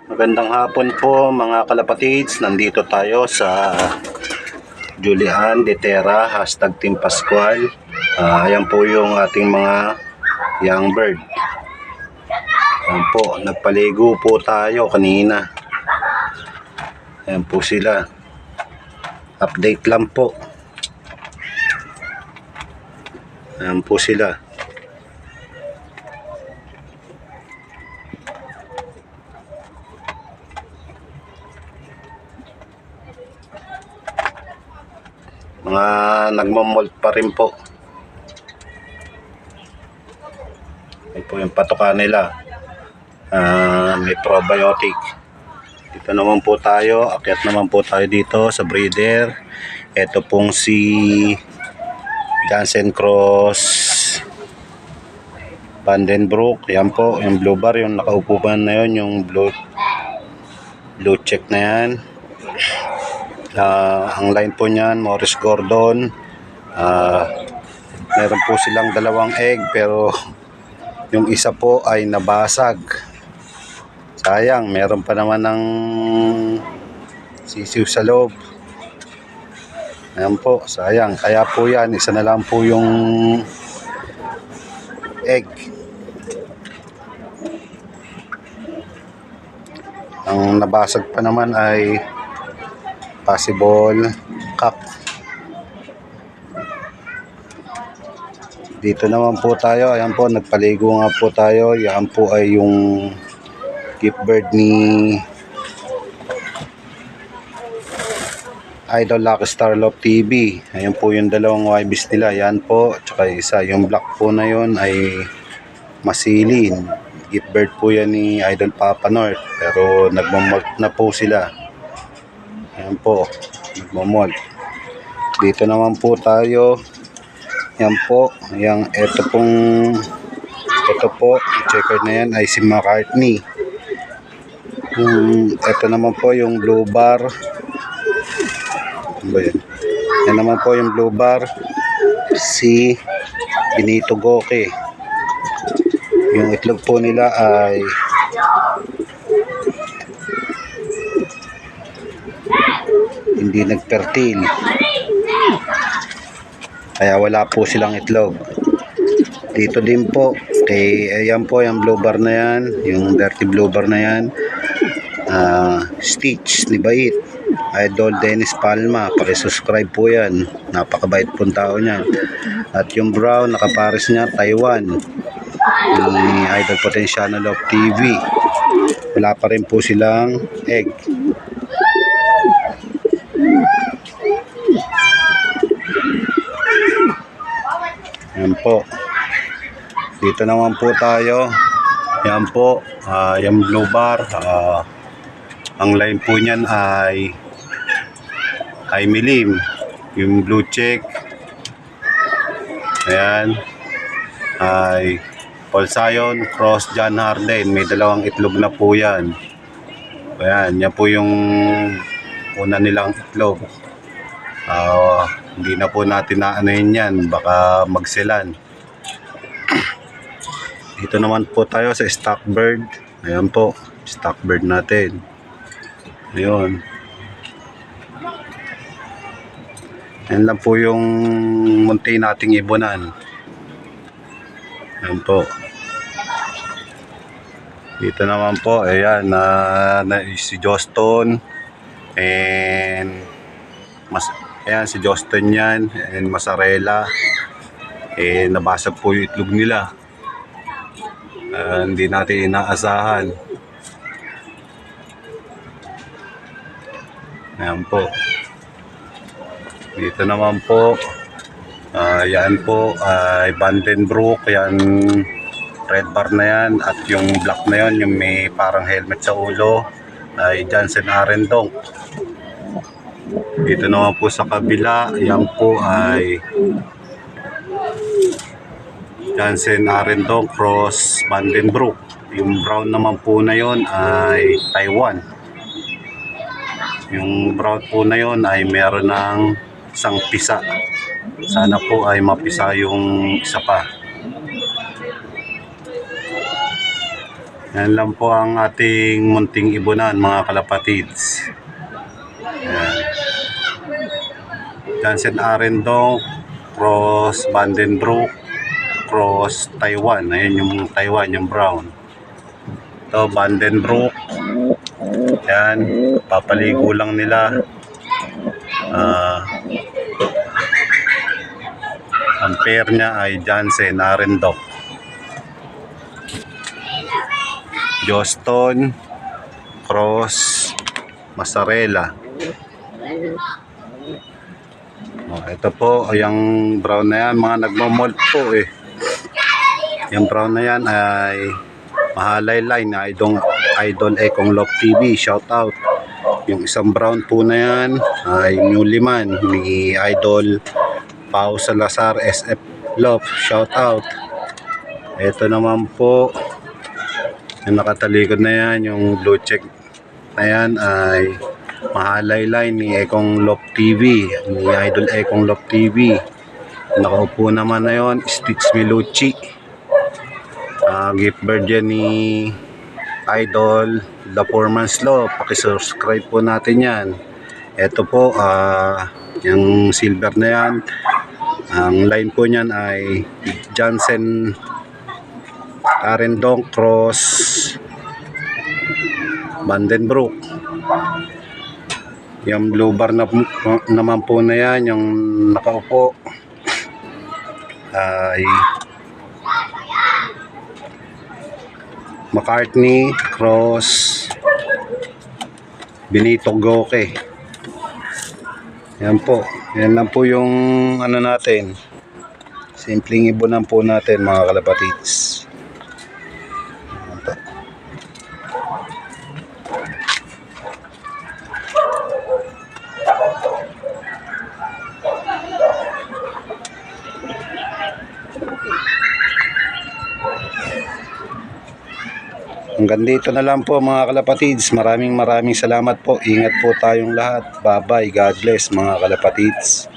Magandang hapon po mga kalapatids. Nandito tayo sa Julian de Terra, #Team Pascual. Ayan po yung ating mga young bird. Ayan po, nagpaligo po tayo kanina. Ayan po sila. Update lang po. Ayan po sila. Mga nagmamolt pa rin po. Ito po yung patoka nila. May probiotic. Dito naman po tayo. Akyat naman po tayo dito sa breeder. Ito pong si Jansen Cross Vandenbroek. Yan po yung blue bar. Yung nakaupo pa na yun. Yung blue check na yan. Ang line po niyan, Morris Gordon. Meron po silang dalawang egg pero yung isa po ay nabasag. Sayang, meron pa naman ng sisiw sa loob. Ayan po, sayang. Kaya po yan, isa na lang po yung egg. Ang nabasag pa naman ay possible cock. Dito naman po tayo. Ayan po, nagpaligo nga po tayo. Yan po ay yung gift bird ni Idol Lucky Star Love TV. Ayan po yung dalawang YBs nila. Yan po, tsaka isa. Yung black po na yun ay masilin. Gift bird po yan ni Idol Papa North. Pero nagmamolt na po sila. Ayan po, nagmamolt. Dito naman po tayo. Yan po, ito po, checker na yan ay si McCartney. Ito naman po yung blue bar. Ano ba yan? Yan naman po yung blue bar, si Benito Goke. Yung itlog po nila ay hindi nagfertile, kaya wala po silang itlog. Dito din po ayan po yung blue bar na yan, yung dirty blue bar na yan, Stitch ni Bait, Idol Dennis Palma. Paki-subscribe po yan, napakabait pong tao niya. At yung brown nakapares niya, Taiwan, ni Idol Potenciano Love TV. Wala pa rin po silang egg. Yan po. Dito naman po tayo. Yan po. Yung blue bar. Ang line po niyan ay milim. Yung blue check. Ayan. Ay Paul Sion Cross John Harden. May dalawang itlog na po yan. Ayan. Yan po yung una nilang itlog. Hindi na po natin naanoyin yan, baka magsilan. Dito naman po tayo sa stock bird. Ayan po, stock bird natin. Ayun. Ayan lang po yung munti nating ibunan. Ayan po. Dito naman po, ayan, si Joston and ayan si Joston yan, and Masarela. Nabasag po yung itlog nila. Hindi natin inaasahan. Ayan po. Dito naman po, yan po ay Vandenbroek. Yan, red bar na yan. At yung black na yan, yung may parang helmet sa ulo, ay Jansen Arendonk. Dito naman po sa kabila, yan po ay Jansen Arendonk Cross Vandenbroek. Yung brown naman po na yon ay Taiwan. Yung brown po na yon ay meron ng isang pisa. Sana po ay mapisa yung isa pa. Yan lang po ang ating munting ibunan mga kalapatids. Yan. Jansen Arendong cross Vandenbroek cross Taiwan. Ayan yung Taiwan, yung brown. Ito Vandenbroek. Yan, papaligo lang nila. Ang pair niya ay Jansen Arendong. Joston cross Masarela. Ito po, yung brown na yan, mga nagmo-mold po eh. Yung brown na yan ay Mahalay Line, Idol Ekong Love TV, shout out. Yung isang brown po na yan ay Newlyman ni Idol Pao Salazar SF Love, shout out. Ito naman po, yung nakatalikod na yan, yung blue check na yan ay Mahalay Line ni Ekong Love TV, ni Idol Ekong Love TV. Nakaupo naman na yon, Stitch Milucci. Gift bird yan ni Idol The Foreman's Love. Pakisubscribe po natin yan. Ito po, yung silver na yan, ang line po niyan ay Jansen Arendong cross Vandenbroek. Yung blue bar na naman po na yan, yung nakaupo ay McCartney cross Benito Goke. Yan po, yan lang po yung ano natin, simpleng ibunan po natin mga kalapatids. Hanggang dito na lang po mga kalapatids. Maraming salamat po. Ingat po tayong lahat. Bye bye. God bless mga kalapatids.